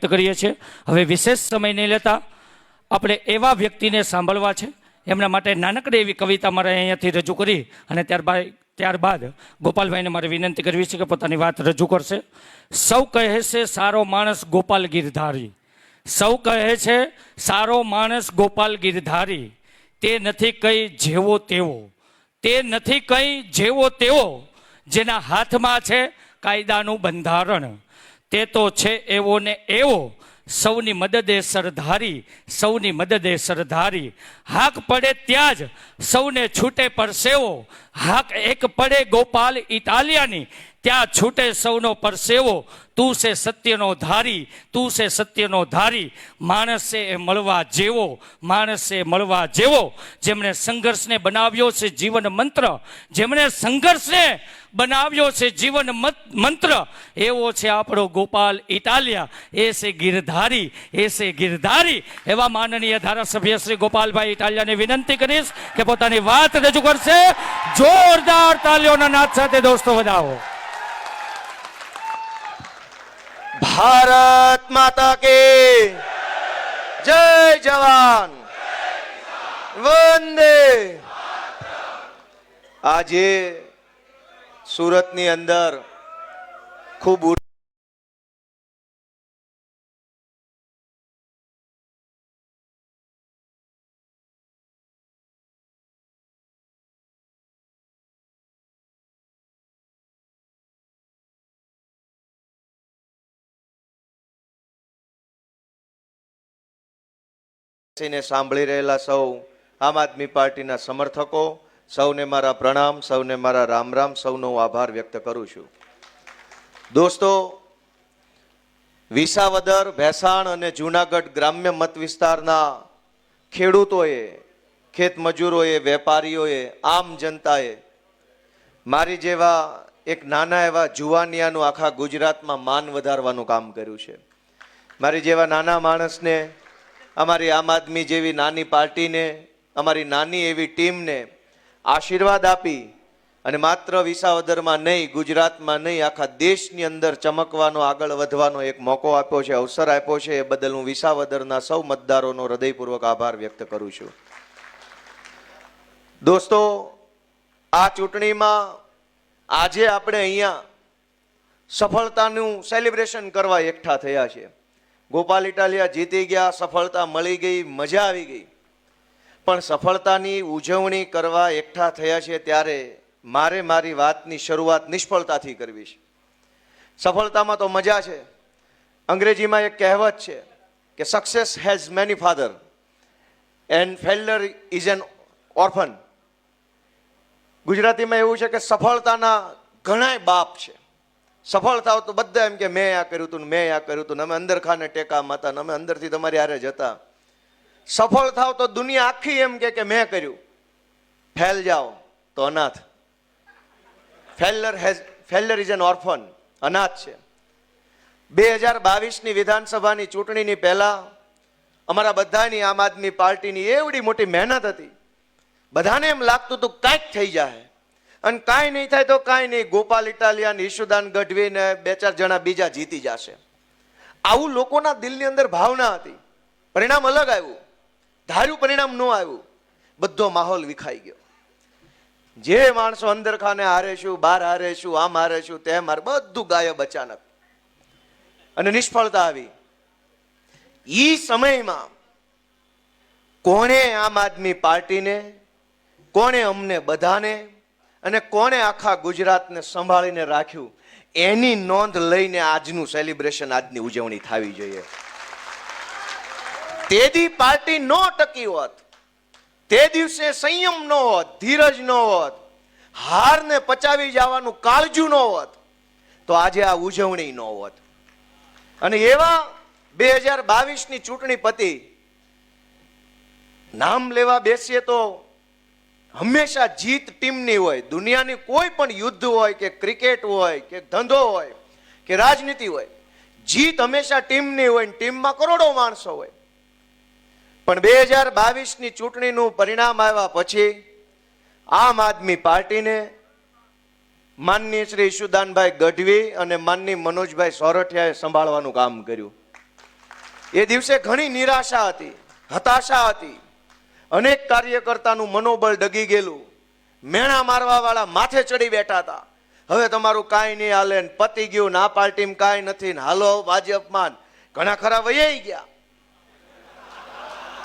કરીએ છીએ। હવે વિશેષ સમય નહીં લેતા આપણે એવા વ્યક્તિને સાંભળવા છે, એમના માટે નાનકડી એવી કવિતા મારે અહીંયાથી રજૂ કરી અને ત્યારબાદ ગોપાલભાઈને મારે વિનંતી કરવી છે કે પોતાની વાત રજૂ કરશે। સૌ કહે છે સારો માણસ ગોપાલ ગિરધારી, સૌ કહે છે સારો માણસ ગોપાલ ગિરધારી, તે નથી કઈ જેવો તેવો, તે નથી કઈ જેવો તેવો, જેના હાથમાં છે કાયદાનું બંધારણ, તે તો છે એવો ને એવો, સૌની મદદે સરધારી, સૌની મદદે સરધારી, હાક પડે ત્યાં જ સૌને છૂટે પરસેવો, હાક એક પડે ગોપાલ ઇટાલિયાની, ત્યાં છૂટે સૌનો પરસેવો, તું છે સત્યનો ધારી, તું છે સત્યનો ધારી, માણસ છે એ મળવા જેવો, માણસ છે મળવા જેવો, જેમણે સંઘર્ષને બનાવ્યો છે જીવન મંત્ર, જેમણે સંઘર્ષને બનાવ્યો છે જીવન મંત્ર, એવો છે આપણો ગોપાલ ઇટાલિયા, એ છે ગિરધારી, એ છે ગિરધારી। એવા માનનીય ધારાસભ્ય શ્રી ગોપાલભાઈ ઇટાલિયાને વિનંતી કરીશ કે પોતાની વાત રજૂ કરશે। જોરદાર તાલીઓના નાદ સાથે દોસ્તો વધાવો। भारत माता के जय जवान वंदे। આજે સુરતની અંદર ખૂબ સાંભળી રહેલા સૌ આમ આદમી પાર્ટીના સમર્થકો, સૌને મારા પ્રણામ, સૌને મારા રામ રામ, સૌનો આભાર વ્યક્ત કરું છું। દોસ્તો, વિસાવદર, ભેસાણ અને જૂનાગઢ ગ્રામ્ય મત વિસ્તારના ખેડૂતોએ, ખેત મજૂરોએ, વેપારીઓએ, આમ જનતાએ મારી જેવા એક નાના એવા જુવાનિયાનું આખા ગુજરાતમાં માન વધારવાનું કામ કર્યું છે। મારી જેવા નાના માણસને, અમારી આમ આદમી જેવી નાની પાર્ટીને, અમારી નાની એવી ટીમને આશીર્વાદ આપી અને માત્ર વિસાવદરમાં નહીં, ગુજરાતમાં નહીં, આખા દેશની અંદર ચમકવાનો, આગળ વધવાનો એક મોકો આપ્યો છે, અવસર આપ્યો છે, એ બદલ હું વિસાવદરના સૌ મતદારોનો હૃદયપૂર્વક આભાર વ્યક્ત કરું છું। દોસ્તો, આ ચૂંટણીમાં આજે આપણે અહીંયા સફળતાનું સેલિબ્રેશન કરવા એકઠા થયા છે। ગોપાલ ઇટાલિયા જીતી ગયા, સફળતા મળી ગઈ, મજા આવી ગઈ, પણ સફળતાની ઉજવણી કરવા એકઠા થયા છે ત્યારે મારે મારી વાતની શરૂઆત નિષ્ફળતાથી કરવી છે। સફળતામાં તો મજા છે, અંગ્રેજીમાં એક કહેવત છે કે success has many father and failure is an orphan. ગુજરાતીમાં એવું છે કે સફળતાના ઘણાય બાપ છે। સફળ થાવ તો બધા એમ કે મેં આ કર્યું હતું, મેં આ કર્યું હતું, અમે અંદર ખાને ટેકા માતા, અમે અંદરથી તમારી હારે જતા। સફળ થાવ તો દુનિયા આખી એમ કે મેં કર્યું, ફેલ જાઓ તો અનાથ। ફેલ્યુર ઇઝ એન ઓર્ફન, અનાથ છે। 2022ની વિધાનસભાની ચૂંટણીની પહેલા અમારા બધાની આમ આદમી પાર્ટીની એવડી મોટી મહેનત હતી, બધાને એમ લાગતું હતું કાંઈક થઈ જાય, અને કાંઈ નહીં થાય તો કાંઈ નહીં, ગોપાલ ઇટાલિયા, ઈશુદાન ગઢવી ને 2-4 જણા બીજા જીતી જશે, આવું લોકોના દિલની અંદર ભાવના હતી। પરિણામ અલગ આવ્યું, ધાર્યું પરિણામ ન આવ્યું, બધો માહોલ વિખાઈ ગયો। જે માણસો અંદર ખાને હારેશું, બહાર હારેશું, આમ હારેશું, તેમ હારે, બધું ગાયબ અચાનક, અને નિષ્ફળતા આવી। ઈ સમયમાં કોણે આમ આદમી પાર્ટીને, કોણે અમને બધાને અને કોણે આખા ગુજરાતને સંભાળીને રાખ્યું, એની નોંધ લઈને આજનું સેલિબ્રેશન, આજની ઉજવણી થવી જોઈએ। તેદી પાર્ટી ન ટકી હોત, તે દિવસે સંયમ ન હોત, ધીરજ ન હોત, હારને પચાવી જવાનું કાળજું ન હોત, તો આજે આ ઉજવણી ન હોત। અને એવા 2022ની ચૂંટણી પતી, નામ લેવા બેસીએ તો હંમેશા જીત ટીમની હોય। દુનિયાની કોઈ પણ યુદ્ધ હોય કે ક્રિકેટ હોય કે ધંધો હોય કે રાજનીતિ હોય, જીત હંમેશા ટીમની હોય, ટીમમાં કરોડો માણસો હોય। પણ 2022ની ચૂંટણીનું પરિણામ આવ્યા પછી આમ આદમી પાર્ટીને માનનીય શ્રી ઈશુદાનભાઈ ગઢવી અને માનનીય મનોજભાઈ સોરઠિયાએ સંભાળવાનું કામ કર્યું। એ દિવસે ઘણી નિરાશા હતી, હતાશા હતી. અનેક કાર્યકર્તાનું મનોબળ ડગી ગયેલું. મેણા મારવા વાળા માથે ચડી બેઠા હતા. હવે તમારું કાંઈ નહીં હાલે, પતી ગયું, ના પાર્ટીમાં કાંઈ નથી, હાલો ભાજપમાં. ઘણા ખરા વૈયાઈ ગયા,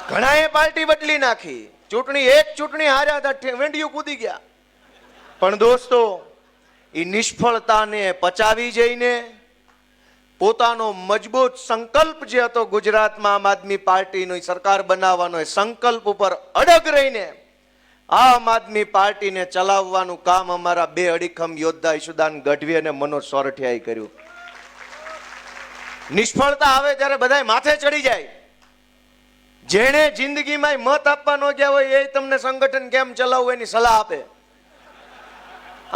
ઘણાએ પાર્ટી બદલી નાખી. એક ચૂંટણી હાર્યા હતા, વેંડિયું કૂદી ગયા. પણ દોસ્તો, એ નિષ્ફળતાને પચાવી જઈને પોતાનો મજબૂત સંકલ્પ જે હતો ગુજરાતમાં આમ આદમી પાર્ટીની સરકાર બનાવવાનો, એ સંકલ્પ ઉપર અડગ રહીને આમ આદમી પાર્ટીને ચલાવવાનું કામ અમારા બે અડીખમ યોદ્ધા ઈશુદાન ગઢવી અને મનોજ સોરઠિયાએ કર્યું. નિષ્ફળતા આવે ત્યારે બધાય માથે ચડી જાય. જેણે જિંદગીમાં મત આપવા ન ગયા હોય એ તમને સંગઠન કેમ ચલાવવું એની સલાહ આપે.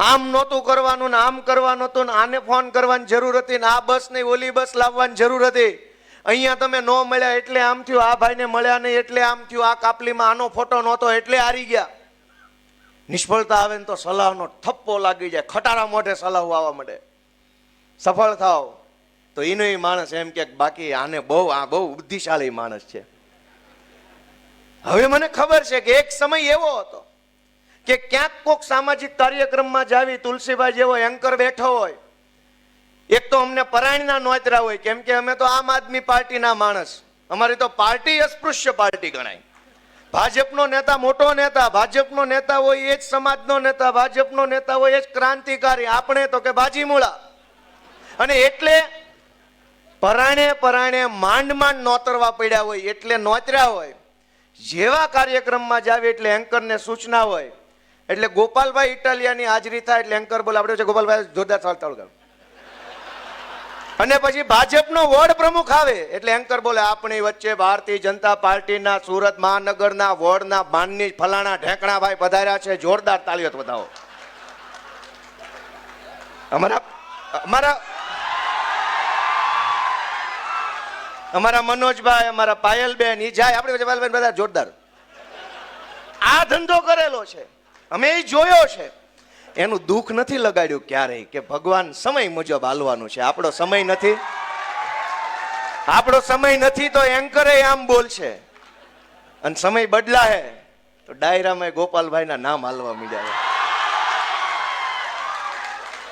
આમ નહોતું કરવાનું ને આમ કરવાનું હતું ને આને ફોન કરવાની જરૂર હતી ને આ બસ નહીં ઓલી બસ લાવવાની જરૂર હતી. અહીંયા તમે ન મળ્યા એટલે આમ થયું, આ ભાઈને મળ્યા નહીં એટલે આમ થયું, આ કાપલીમાં આનો ફોટો નહોતો એટલે હારી ગયા. નિષ્ફળતા આવે ને તો સલાહનો થપ્પો લાગી જાય, ખટારા મોઢે સલાહ આવવા માંડે. સફળ થાવ તો એનો માણસ એમ કે બાકી આને બહુ બુદ્ધિશાળી માણસ છે. હવે મને ખબર છે કે એક સમય એવો હતો કે ક્યાંક કોઈક સામાજિક કાર્યક્રમમાં જાવી, તુલસીભાઈ જેવો એન્કર બેઠો હોય, એક તો અમને પરાયણના નોતરા હોય, કેમ કે અમે તો આમ આદમી પાર્ટીના માણસ, અમારી તો પાર્ટી અસ્પૃશ્ય પાર્ટી ગણાય. ભાજપનો નેતા મોટો નેતા, ભાજપનો નેતા હોય એ જ સમાજનો નેતા, ભાજપનો નેતા હોય એ જ ક્રાંતિકારી. આપણે તો કે બાજીમૂળા. અને એટલે પરાણે માંડ નોતરવા પડ્યા હોય, એટલે નોતર્યા હોય. જેવા કાર્યક્રમમાં જાવે એટલે એન્કરને સૂચના હોય, એટલે ગોપાલભાઈ ઇટાલિયાની હાજરી થાય એટલે એન્કર બોલે, આપણે ગોપાલભાઈ જોરદાર ચાલતા કરો. અને પછી ભાજપનો વોર્ડ પ્રમુખ આવે એટલે એન્કર બોલે, આપણી વચ્ચે ભારતીય જનતા પાર્ટીના સુરત મહાનગરના વોર્ડના માનની ફલાણા ઢેકણાભાઈ પધાર્યા છે, જોરદાર તાળીઓ બતાવો. અમારા મનોજભાઈ, અમારા પાયલબેન, એ જાય, આપણે પાયલબેન બધા જોરદાર. આ ધંધો કરેલો છે, અમે એ જોયો છે. એનું દુઃખ નથી લગાડ્યું ક્યારેય કે ભગવાન સમય મુજબ હાલવાનું છે. આપણો સમય નથી તો એન્કરે આમ બોલશે, અને સમય બદલાય તો ડાયરામાં ગોપાલભાઈના નામ હાલવા માંડ્યા.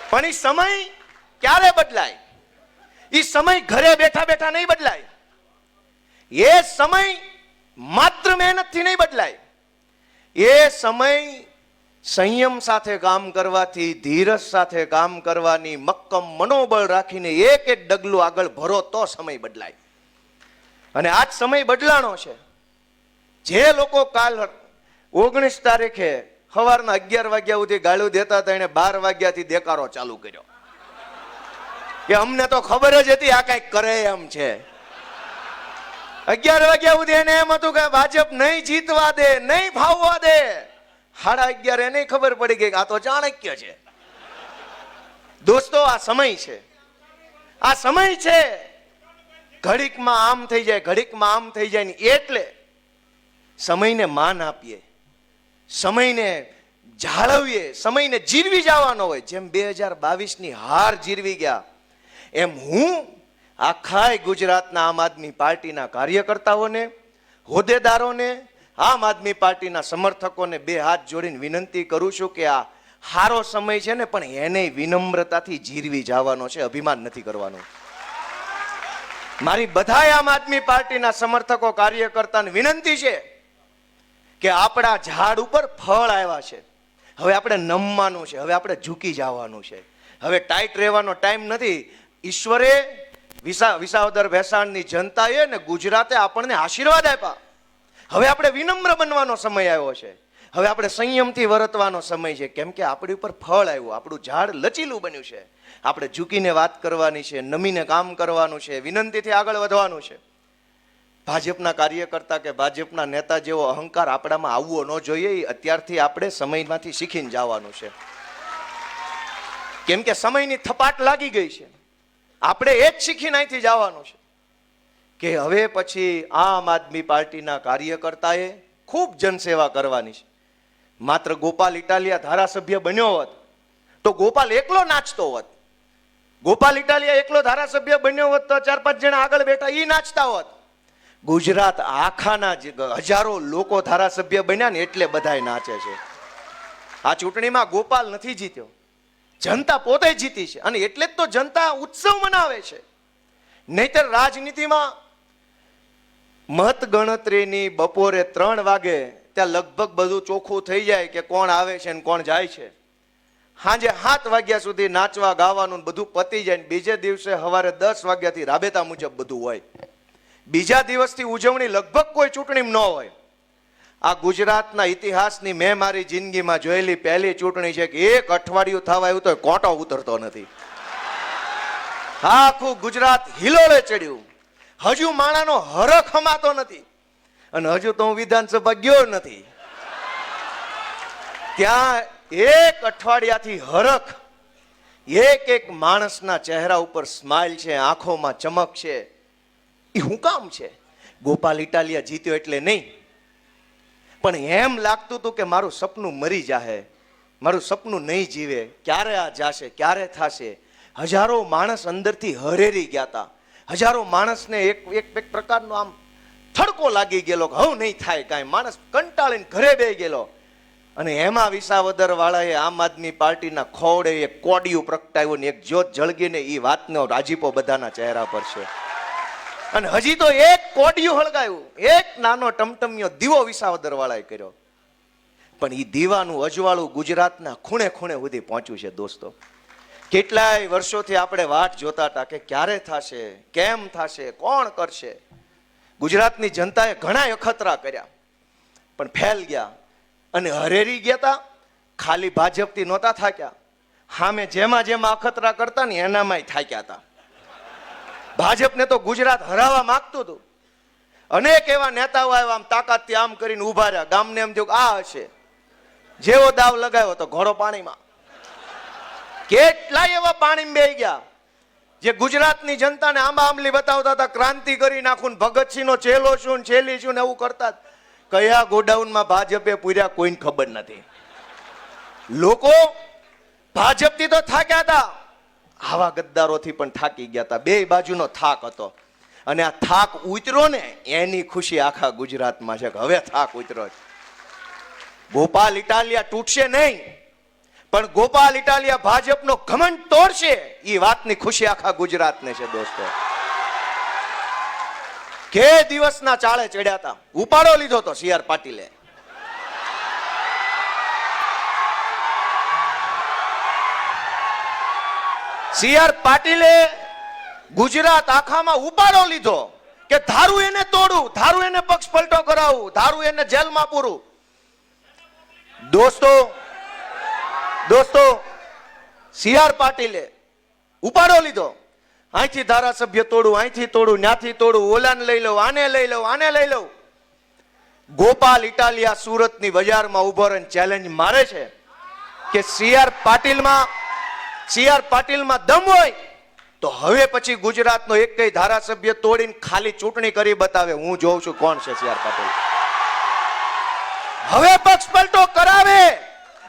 પણ એ સમય ક્યારે બદલાય? એ સમય ઘરે બેઠા બેઠા નહીં બદલાય. એ સમય માત્ર મહેનતથી નહીં બદલાય. એ સમય સંયમ સાથે કામ કરવાથી, ધીરજ સાથે કામ કરવાની, મક્કમ મનોબળ રાખીને એક એક ડગલું આગળ ભરો તો સમય બદલાય. અને આજ સમય બદલાણો છે. જે લોકો કાલ 19 તારીખે સવારના 11 વાગ્યા સુધી ગાળું દેતા હતા, એને 12 વાગ્યાથી દેકારો ચાલુ કર્યો કે અમને તો ખબર જ હતી આ કઈક કરે એમ છે. 11 વાગ્યા સુધી એને એમ હતું કે ભાજપ નહીં જીતવા દે, નહીં ફાવવા દે. 11:30 એને ખબર પડી ગઈ કે આ તો ચાણક્ય છે. દોસ્તો, આ સમય છે, આ સમય છે. ઘડીકમાં આમ થઈ જાય, ઘડીકમાં આમ થઈ જાય ને એટલે સમયને માન આપીએ, સમયને જાળવીએ, સમયને જીરવી જવાનો હોય. જેમ 2022ની હાર જીરવી ગયા એમ હું આખા ગુજરાતના આમ આદમી પાર્ટીના કાર્યકર્તાઓને, હોદ્દેદારોને, આમ આદમી પાર્ટીના સમર્થકોને બે હાથ જોડીને વિનંતી કરું છું કે આ સારો સમય છે ને, પણ એને વિનમ્રતાથી જીરવી જવાનો છે, અભિમાન નથી કરવાનું. મારી બધાય આમ આદમી પાર્ટીના સમર્થકો, કાર્યકર્તાને વિનંતી છે કે આપણા ઝાડ ઉપર ફળ આવ્યા છે. હવે આપણે નમવાનું છે, હવે આપણે ઝૂકી જવાનું છે. હવે ટાઈટ રહેવાનો ટાઈમ નથી. ઈશ્વરે વિસાવદર ભેસાણની જનતાએ ને ગુજરાતે આપણને આશીર્વાદ આપ્યા. હવે આપણે વિનમ્ર બનવાનો સમય આવ્યો છે. હવે આપણે સંયમથી વર્તવાનો સમય છે, કેમ કે આપણી ઉપર ફળ આવ્યું, આપણું ઝાડ લચીલું બન્યું છે. આપણે ઝૂકીને વાત કરવાની છે, નમીને કામ કરવાનું છે, વિનંતીથી આગળ વધવાનું છે. ભાજપના કાર્યકર્તા કે ભાજપના નેતા જેવો અહંકાર આપણામાં આવવો ન જોઈએ. અત્યારથી આપણે સમયમાંથી શીખીને જવાનું છે, કેમ કે સમયની થપાટ લાગી ગઈ છે. આપણે એ જ શીખીને અહીંથી જવાનું છે કે હવે પછી આમ આદમી પાર્ટીના કાર્યકર્તાએ ખૂબ જનસેવા કરવાની છે. માત્ર ગોપાલ ઇટાલિયા ધારાસભ્ય બન્યો હોત તો ગોપાલ એકલો નાચતો હોત. ગોપાલ ઇટાલિયા એકલો ધારાસભ્ય બન્યો હોત તો 4-5 જણા આગળ બેઠા એ નાચતા હોત. ગુજરાત આખાના હજારો લોકો ધારાસભ્ય બન્યા ને એટલે બધાય નાચે છે. આ ચૂંટણીમાં ગોપાલ નથી જીત્યો, જનતા પોતે જીતી છે, અને એટલે જ તો જનતા ઉત્સવ મનાવે છે. નહીતર રાજનીતિમાં મત ગણતરીની બપોરે 3 વાગે ત્યાં લગભગ બધું ચોખ્ખું થઈ જાય કે કોણ આવે છે ને કોણ જાય છે. સાંજે 7 વાગ્યા સુધી નાચવા ગાવાનું બધું પતી જાય, બીજે દિવસે સવારે 10 વાગ્યાથી રાબેતા મુજબ બધું હોય. બીજા દિવસથી ઉજવણી લગભગ કોઈ ચૂંટણી ન હોય. આ ગુજરાતના ઇતિહાસની મેં મારી જિંદગીમાં જોયેલી પહેલી ચૂંટણી છે કે 1 અઠવાડિયું થવા આવ્યું તો કોટો ઉતરતો નથી. આખું ગુજરાત હિલોળે ચડ્યું. હજુ માણાનો હરખ હમાતો નથી, અને હજુ તો હું વિધાનસભા ગયો નથી. ત્યાં 1 અઠવાડિયાથી હરખ, એક માણસના ચહેરા ઉપર સ્માઇલ છે, આંખોમાં ચમક છે. એ શું કામ છે? ગોપાલ ઇટાલિયા જીત્યો એટલે નહીં, પણ એમ લાગતું હતું કે મારું સપનું મરી જાહે, મારું સપનું નહીં જીવે, ક્યારે આ જાશે, ક્યારે થશે. હજારો માણસ અંદરથી હરેરી ગયા હતા. હજારો માણસને એક પ્રકારનો આમ થડકો લાગી ગયેલો કે હવે નહીં થાય કાંઈ. માણસ કંટાળીને ઘરે બેસી ગયેલો. અને એમાં વિસાવદર વાળાએ આમ આદમી પાર્ટીના ખોડે એક કોડિયું પ્રગટાવ્યું ને એક જ્યોત જળગીને એ વાતનો રાજીપો બધાના ચહેરા પર છે. અને હજી તો એક કોડિયું હળગાયું, એક નાનો ટમટમિયો દીવો વિસાવદર વાળાએ કર્યો. પણ એ દીવાનું અજવાળું ગુજરાતના ખૂણે ખૂણે સુધી પહોંચ્યું છે. દોસ્તો, કેટલાય વર્ષોથી આપણે વાટ જોતા હતા કે ક્યારે થશે, કેમ થશે, કોણ કરશે. ગુજરાતની જનતાએ ઘણા અખતરા કર્યા પણ ફેલ ગયા અને હરેરી ગયા હતા. ખાલી ભાજપથી નહોતા થાક્યા, સામે જેમાં જેમાં અખતરા કરતા ને એનામાંય થાક્યા હતા. ભાજપને તો ગુજરાત હરાવવા માંગતું હતું. અનેક એવા નેતાઓ આવ્યા, આમ તાકાતથી આમ કરીને ઉભા રહ્યા. ગામને એમ થયું આ હશે. જેવો દાવ લગાવ્યો તો ઘોડો પાણીમાં. કેટલાય એવા પાણીમાં બેહી ગયા જે ગુજરાતની જનતાને આંબા આંબલી બતાવતા હતા, ક્રાંતિ કરી નાખું, ભગતસિંહનો ચેલો છું ને છેલી છું ને એવું કરતા. કયા ગોડાઉનમાં ભાજપે પૂર્યા કોઈને ખબર નથી. લોકો ભાજપથી તો થાક્યા હતા, આવા ગદ્દારોથી પણ થાકી ગયા હતા. બે બાજુનો થાક હતો, અને આ થાક ઉતર્યો ને એની ખુશી આખા ગુજરાતમાં છે કે હવે થાક ઉતર્યો છે. ગોપાલ ઇટાલિયા તૂટશે નહીં, પણ ગોપાલ ઇટાલિયા ભાજપનો ઘમંડ તોડશે, એ વાતની ખુશી આખા ગુજરાતને છે. દોસ્તો, કે દિવસના ચાળે ચડ્યા હતા, ઉપાડો લીધો તો CR પાટીલે. CR પાટીલે ગુજરાત આખામાં ઉપાડો લીધો કે ધારું એને તોડું, ધારું એને પક્ષ પલટો કરાવું, ધારું એને જેલમાં પૂરું. દોસ્તો CR પાટીલે ઉપાડો લીધો. અહીંથી ધારાસભ્ય તોડું, અહીંથી તોડું, ન્યાથી તોડું, ઓલાને લઈ લઉં, આને લઈ લઉં, આને લઈ લઉં. ગોપાલ ઇટાલિયા સુરતની બજારમાં ઉભો રહીને ચેલેન્જ મારે છે કે CR પાટીલમાં દમ હોય તો હવે પછી ગુજરાતનો એક કઈ ધારાસભ્ય તોડીને ખાલી ચૂંટણી કરી બતાવે. હું જોઉં છું કોણ છે CR પાટીલ. હવે પક્ષ પલટો કરાવે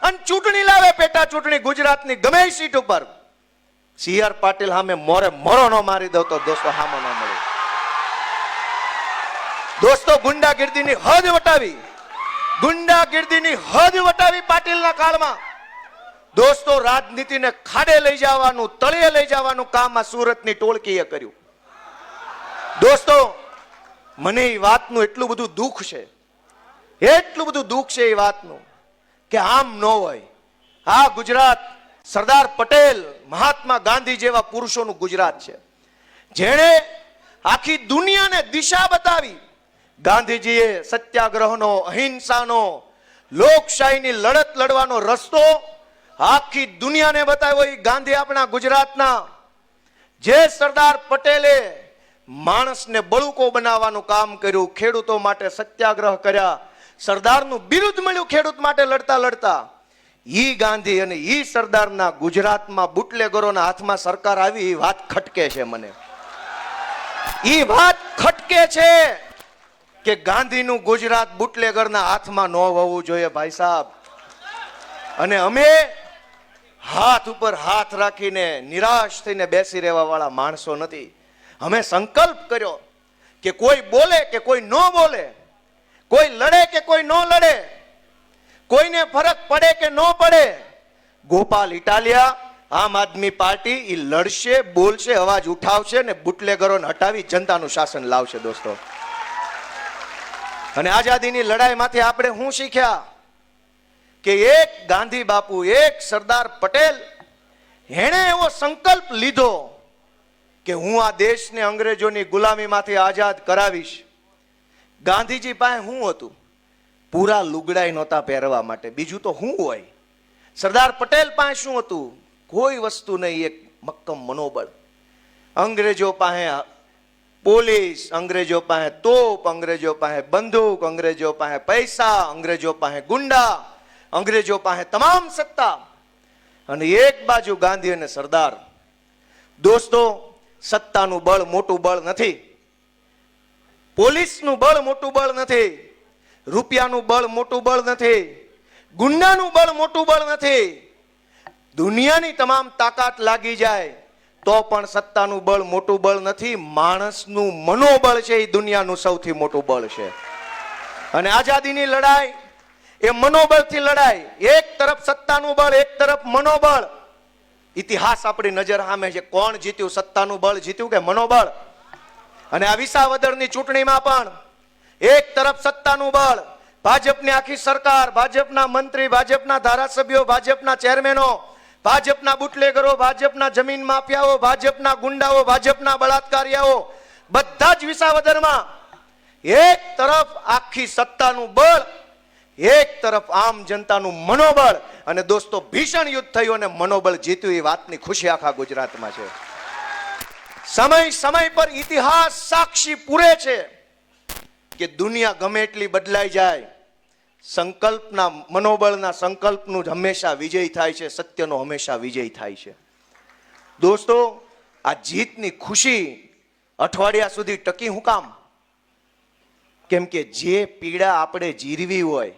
અને ચૂંટણી લાવે, પેટા ચૂંટણી ગુજરાતની ગમે સીટ ઉપર. CR પાટીલ સામે મોરો ન મારી દો તો દોસ્તો હામો ન મળે. દોસ્તો, ગુંડાગીર્દીની હદ વટાવી પાટીલના કાળમાં. દોસ્તો, રાજનીતિને ખાડે લઈ જવાનું, તળિયે લઈ જવાનું કામ આ સુરતની ટોળકીએ કર્યું. દોસ્તો, મને એ વાતનું એટલું બધું દુઃખ છે એ વાતનું કે આમ ન હોય. આ ગુજરાત સરદાર પટેલ, મહાત્મા ગાંધી જેવા પુરુષોનું ગુજરાત છે, જેણે આખી દુનિયાને દિશા બતાવી. ગાંધીજીએ સત્યાગ્રહનો, અહિંસાનો, લોકશાહીની લડત લડવાનો રસ્તો આખી દુનિયાને બતાવ્યો. એ ગાંધી આપણા ગુજરાતના. જે સરદાર પટેલે માણસને બળુકો બનાવવાનું કામ કર્યું, ખેડૂતો માટે સત્યાગ્રહ કર્યા, સરદારનું બિરુદ મળ્યું ખેડૂત માટે લડતા લડતા. ઈ ગાંધી અને ઈ સરદારના ગુજરાતમાં બુટલેગરોના હાથમાં સરકાર આવી, એ વાત ખટકે છે મને. ઈ વાત ખટકે છે કે ગાંધીનું ગુજરાત બુટલેગરના હાથમાં ન હોવું જોઈએ ભાઈ સાહેબ. અને અમે હાથ ઉપર હાથ રાખીને નિરાશ થઈને બેસી રહેવા વાળા માણસો નથી. અમે સંકલ્પ કર્યો કે કોઈ બોલે કે કોઈ ન બોલે, કોઈ લડે કે કોઈ ન લડે, કોઈને ફરક પડે કે ન પડે, ગોપાલ ઇટાલિયા આમ આદમી પાર્ટી એ લડશે, બોલશે, અવાજ ઉઠાવશે ને બુટલેગરોને હટાવી જનતાનું શાસન લાવશે દોસ્તો. અને આઝાદીની લડાઈમાંથી આપણે શું શીખ્યા કે એક ગાંધી બાપુ, એક સરદાર પટેલ, એણે એવો સંકલ્પ લીધો કે હું આ દેશને અંગ્રેજોની ગુલામીમાંથી આઝાદ કરાવીશ. ગાંધીજી પાસે શું હતું? પૂરા લુગડાઈ નહોતા પહેરવા માટે, બીજું તો શું હોય? સરદાર પટેલ પાસે શું હતું? કોઈ વસ્તુ નહીં, એક મક્કમ મનોબળ. અંગ્રેજો પાસે પોલીસ, અંગ્રેજો પાસે તોપ, અંગ્રેજો પાસે બંદૂક, અંગ્રેજો પાસે પૈસા, અંગ્રેજો પાસે ગુંડા, અંગ્રેજો પાસે તમામ સત્તા, અને એક બાજુ ગાંધી અને સરદાર. દોસ્તો, સત્તાનું બળ મોટું બળ નથી, પોલીસનું બળ મોટું બળ નથી, રૂપિયાનું બળ મોટું બળ નથી, ગુંડાનું બળ મોટું બળ નથી. દુનિયાની તમામ તાકાત લાગી જાય તો પણ સત્તાનું બળ મોટું બળ નથી. માણસનું મનોબળ છે એ દુનિયાનું સૌથી મોટું બળ છે. અને આઝાદીની લડાઈ એ મનોબળથી લડાઈ. એક તરફ સત્તાનું બળ, એક તરફ મનોબળ. ઇતિહાસ આપણી નજર સામે છે. કોણ જીત્યું? સત્તાનું બળ જીત્યું કે મનોબળ? અને આ વિસાવદરની ચૂંટણીમાં પણ એક તરફ સત્તાનું બળ, ભાજપની આખી સરકાર, ભાજપના મંત્રી, ભાજપના ધારાસભ્યો, ભાજપના ચેરમેનો, ભાજપના બુટલેગરો, ભાજપના જમીન માફિયાઓ, ભાજપના ગુંડાઓ, ભાજપના બળાત્કારીઓ, બધા જ વિસાવદરમાં. એક તરફ આખી સત્તાનું બળ, એક તરફ આમ જનતાનું મનોબળ. અને દોસ્તો, ભીષણ યુદ્ધ થયું અને મનોબળ જીત્યું. એ વાતની ખુશી આખા ગુજરાતમાં છે. સમય સમય પર ઇતિહાસ સાક્ષી પૂરે છે કે દુનિયા ગમે એટલી બદલાઈ જાય, સંકલ્પના, મનોબળના સંકલ્પનું જ હંમેશા વિજય થાય છે, સત્યનો હંમેશા વિજય થાય છે. દોસ્તો, આ જીતની ખુશી અઠવાડિયા સુધી ટકી હું કામ? કેમ કે જે પીડા આપણે જીરવી હોય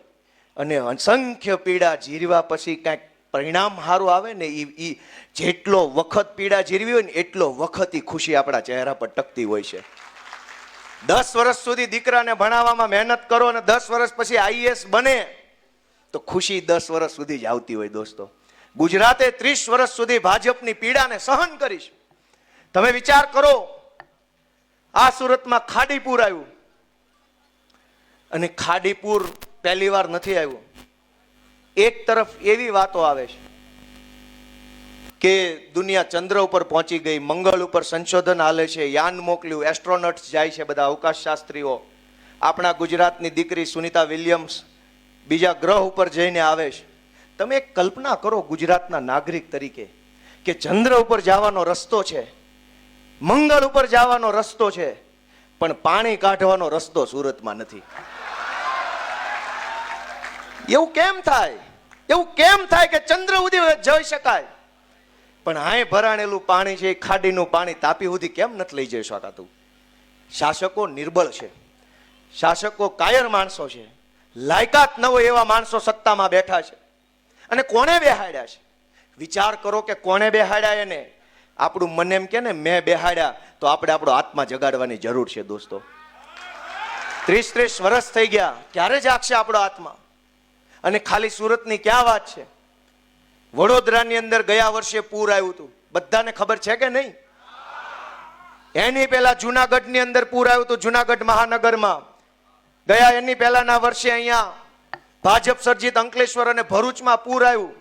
અને અસંખ્ય પીડા જીરવા પછી કાંઈક પરિણામ સારું આવે ને, એ જેટલો વખત પીડા જીરવી હોય ને એટલો વખત એ ખુશી આપણા ચહેરા પર ટકતી હોય છે. 10 વર્ષ સુધી દીકરાને ભણાવવામાં મહેનત કરો અને 10 વર્ષ પછી આઈએએસ બને તો ખુશી 10 વર્ષ સુધી જ આવતી હોય. દોસ્તો, ગુજરાતે 30 વર્ષ સુધી ભાજપની પીડાને સહન કરીશ. તમે વિચાર કરો, આ સુરતમાં ખાડીપુર આવ્યું, અને ખાડીપુર પહેલી વાર નથી આવ્યું. એક તરફ એવી વાતો આવે છે કે દુનિયા ચંદ્ર ઉપર પહોંચી ગઈ, મંગળ ઉપર સંશોધન હાલે છે, યાન મોકલ્યું, એસ્ટ્રોનોટ્સ જાય છે, બધા અવકાશ શાસ્ત્રીઓ. આપણા ગુજરાતની દીકરી સુનિતા વિલિયમ્સ બીજા ગ્રહ ઉપર જઈને આવે છે. તમે એક કલ્પના કરો ગુજરાતના નાગરિક તરીકે કે ચંદ્ર ઉપર જવાનો રસ્તો છે, મંગળ ઉપર જવાનો રસ્તો છે, પણ પાણી કાઢવાનો રસ્તો સુરતમાં નથી. એવું કેમ થાય? એવું કેમ થાય કે ચંદ્ર સુધી જઈ શકાય પણ આય ભરાણેલું પાણી છે, ખાડીનું પાણી તાપી સુધી કેમ નથી લઈ જઈ શકાતું? શાસકો નિર્બળ છે, શાસકો કાયર માણસો છે, લાયકાત ન હોય એવા માણસો સત્તામાં બેઠા છે. અને કોણે બેહાડ્યા છે? વિચાર કરો કે કોણે બેહાડ્યા એને. આપણું મન એમ કે ને મેં બેહાડ્યા, તો આપણે આપણો આત્મા જગાડવાની જરૂર છે. દોસ્તો, 30 વર્ષ થઈ ગયા, ક્યારે જાગશે આપણો આત્મા? અને ખાલી સુરતની ક્યાં વાત છે? વડોદરાની અંદર ગયા વર્ષે પૂર આવ્યું હતું, બધાને ખબર છે કે નહીં? એની પહેલા જુનાગઢની અંદર પૂર આવ્યું હતું, જુનાગઢ મહાનગરમાં. ગયા એની પહેલાના વર્ષે અહીંયા ભાજપ સર્જિત અંકલેશ્વર અને ભરૂચમાં પૂર આવ્યું.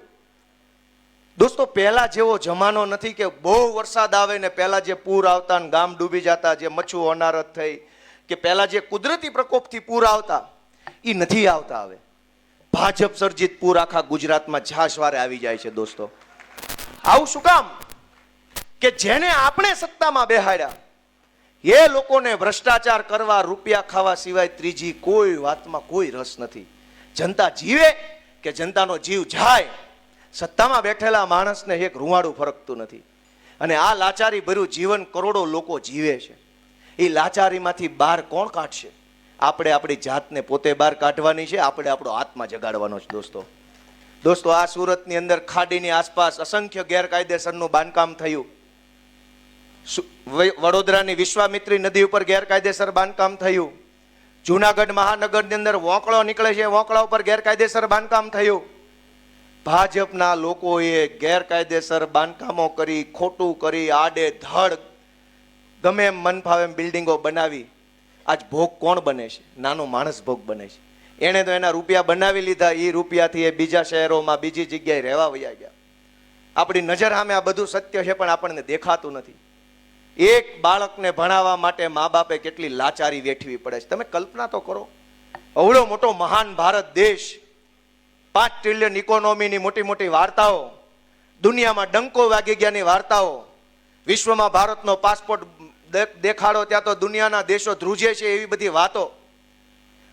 દોસ્તો, પહેલા જેવો જમાનો નથી કે બહુ વરસાદ આવે ને પહેલા જે પૂર આવતા ને ગામ ડૂબી જતા, જે મચ્છુ હોનારત થઈ, કે પહેલા જે કુદરતી પ્રકોપથી પૂર આવતા, એ નથી આવતા હવે. ભાજપ સર્જિત પૂર આખા ગુજરાતમાં ઝાસવારે આવી જાય છે. દોસ્તો, આવું શું કામ? કે જેને આપણે સત્તામાં બેહાડ્યા એ લોકોને ભ્રષ્ટાચાર કરવા, રૂપિયા ખાવા સિવાય ત્રીજી કોઈ વાતમાં કોઈ રસ નથી. જનતા જીવે કે જનતાનો જીવ જાય, સત્તામાં બેઠેલા માણસને એક રૂવાડું ફરકતું નથી. અને આ લાચારી ભર્યું જીવન કરોડો લોકો જીવે છે. એ લાચારીમાંથી બહાર કોણ કાઢશે? આપણે આપણી જાતને પોતે બહાર કાઢવાની છે, આપણે આપણો આત્મા જગાડવાનો છે. દોસ્તો, આ સુરતની અંદર ખાડીની આસપાસ અસંખ્ય ગેરકાયદેસરનું બાંધકામ થયું. વડોદરાની વિશ્વામિત્રી નદી ઉપર ગેરકાયદેસર બાંધકામ થયું. જુનાગઢ મહાનગરની અંદર વોંકળો નીકળે છે, વોંકળા ઉપર ગેરકાયદેસર બાંધકામ થયું. ભાજપના લોકોએ ગેરકાયદેસર બાંધકામો કરી, ખોટું કરી, આડે ધડ ગમે એમ મન ફાવે એમ બિલ્ડિંગો બનાવી. આજ ભોગ કોણ બને છે? નાનો માણસ ભોગ બને છે. એણે તો એના રૂપિયા બનાવી લીધા, એ રૂપિયાથી એ બીજા શહેરોમાં બીજી જગ્યાએ રહેવા વયા ગયા. આપણી નજર સામે આ બધું સત્ય છે, પણ આપણને દેખાતું નથી. એક બાળકને ભણાવવા માટે મા બાપે કેટલી લાચારી વેઠવી પડે છે. તમે કલ્પના તો કરો, અવળો મોટો મહાન ભારત દેશ, 5 ટ્રિલિયન ઇકોનોમીની મોટી મોટી વાર્તાઓ, દુનિયામાં ડંકો વાગી ગયાની વાર્તાઓ, વિશ્વમાં ભારતનો પાસપોર્ટ દેખાડો ત્યાં તો દુનિયાના દેશો ધ્રુજે છે, એવી બધી વાતો.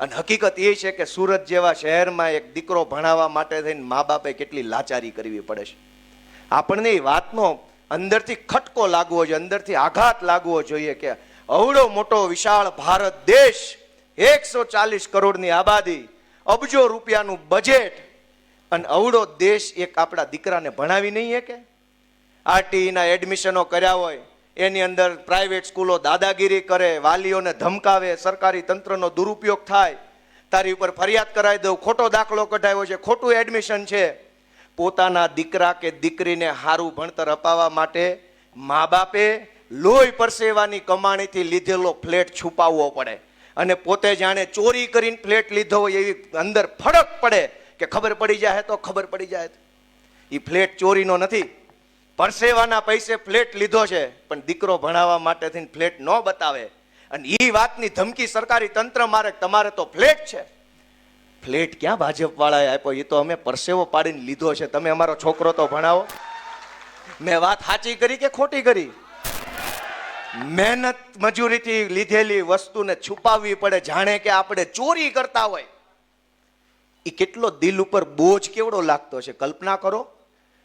અને હકીકત એ છે કે સુરત જેવા શહેરમાં એક દીકરો ભણાવવા માટે થઈને મા બાપે કેટલી લાચારી કરવી પડે છે. આપણને એ વાતનો અંદરથી ખટકો લાગવો જોઈએ, અંદરથી આઘાત લાગવો જોઈએ કે અવળો મોટો વિશાળ ભારત દેશ, 140 કરોડની આબાદી, અબજો રૂપિયાનું બજેટ, અને અવળો દેશ એક આપણા દીકરાને ભણાવી નહીં શકે. આરટીઈના એડમિશનો કર્યા હોય, એની અંદર પ્રાઇવેટ સ્કૂલો દાદાગીરી કરે, વાલીઓને ધમકાવે, સરકારી તંત્રનો દુરુપયોગ થાય, તારી ઉપર ફરિયાદ કરાવી દઉં, ખોટો દાખલો કઢાવ્યો છે, ખોટું એડમિશન છે. પોતાના દીકરા કે દીકરીને સારું ભણતર અપાવવા માટે મા બાપે લોહી પરસેવાની કમાણીથી લીધેલો ફ્લેટ છુપાવવો પડે, અને પોતે જાણે ચોરી કરીને ફ્લેટ લીધો હોય એવી અંદર ફરક પડે કે ખબર પડી જાય તો ખબર પડી જાય. એ ફ્લેટ ચોરીનો નથી, પરસેવાના પૈસે ફ્લેટ લીધો છે, પણ દીકરો ભણાવવા માટે થઈને ફ્લેટ ન બતાવે, અને એ વાતની ધમકી સરકારી તંત્ર મારે તમારે તો ફ્લેટ છે. ફ્લેટ ક્યાં ભાજપ વાળાએ આપ્યો? એ તો અમે પરસેવો પાડીને લીધો છે. તમે અમારો છોકરો તો ભણાવો. મેં વાત સાચી કરી કે ખોટી કરી? મહેનત મજૂરીથી લીધેલી વસ્તુને છુપાવવી પડે, જાણે કે આપણે ચોરી કરતા હોય. એ કેટલો દિલ ઉપર બોજ કેવડો લાગતો છે, કલ્પના કરો.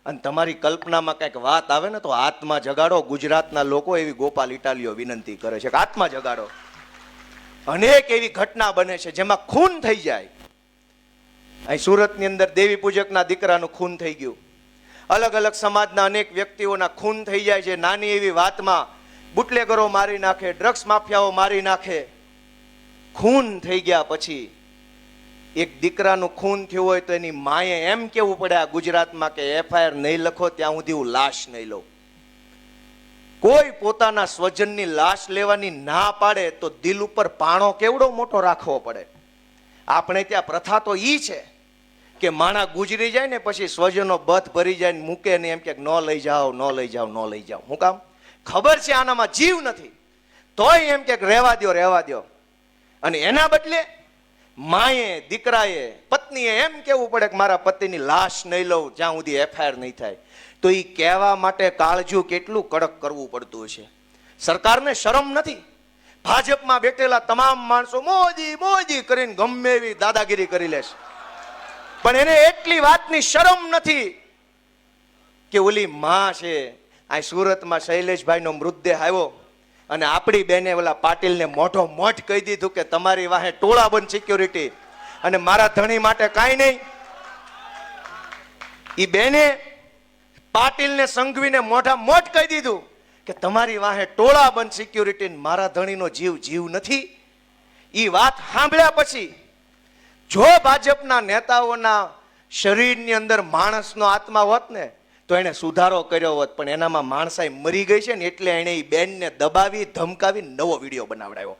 અને તમારી કલ્પનામાં કંઈક વાત આવે ને તો આત્મા જગાડો. ગુજરાતના લોકો એવી ગોપાલ ઇટાલીઓ વિનંતી કરે છે કે આત્મા જગાડો. અનેક એવી ઘટના બને છે જેમાં ખૂન થઈ જાય. અહીં સુરતની અંદર દેવી પૂજકના દીકરાનું ખૂન થઈ ગયું. અલગ અલગ સમાજના અનેક વ્યક્તિઓના ખૂન થઈ જાય છે. નાની એવી વાતમાં બુટલેગરો મારી નાખે, ડ્રગ્સ માફિયાઓ મારી નાખે. ખૂન થઈ ગયા પછી એક દીકરાનું ખૂન થયું હોય તો એની માએ એમ કેવું પડે આ ગુજરાતમાં કે એફઆઈઆર નહીં લખો ત્યાં સુધી હું લાશ નહીં લઉં. કોઈ પોતાના સ્વજનની લાશ લેવાની ના પાડે તો દિલ ઉપર પાણો કેવડો મોટો રાખવો પડે. આપણે ત્યાં પ્રથા તો ઈ છે કે માણા ગુજરી જાય ને પછી સ્વજનો બથ ભરી જાય ને મૂકે ને એમ કે ન લઈ જાઓ, ન લઈ જાઓ, ન લઈ જાઓ. હું કામ? ખબર છે આનામાં જીવ નથી, તોય એમ કે રહેવા દો, રહેવા દો. અને એના બદલે માએ, દીકરાએ, પત્નીએ એમ કેવું પડે કે મારા પતિની લાશ નહીં લઉં જ્યાં સુધી એફઆઈઆર નહીં થાય. તો એ કહેવા માટે કાળજું કેટલું કડક કરવું પડતું છે. સરકારને શરમ નથી. ભાજપમાં બેઠેલા તમામ માણસો મોદી મોદી કરીને ગમે એવી દાદાગીરી કરી લેશે, પણ એને એટલી વાતની શરમ નથી કે ઓલી માં છે. આ સુરતમાં શૈલેષભાઈનો મૃતદેહ આવ્યો અને આપણી બેને ઓલા પાટીલને મોઢો મોઢ કહી દીધું કે તમારી વાહે ટોળા બંધ સિક્યોરિટી અને મારા ધણી માટે કાંઈ નહીં. એ બેને પાટીલને સંઘવીને મોઢા મોઢ કહી દીધું કે તમારી વાહે ટોળા બંધ સિક્યોરિટી, મારા ધણીનો જીવ જીવ નથી. એ વાત સાંભળ્યા પછી જો ભાજપના નેતાઓના શરીરની અંદર માણસનો આત્મા હોત ને તો એને સુધારો કર્યો હોત, પણ એનામાં માણસાઈ મરી ગઈ છે ને એટલે એને એ બેનને દબાવી ધમકાવી નવો વિડીયો બનાવડાવ્યો.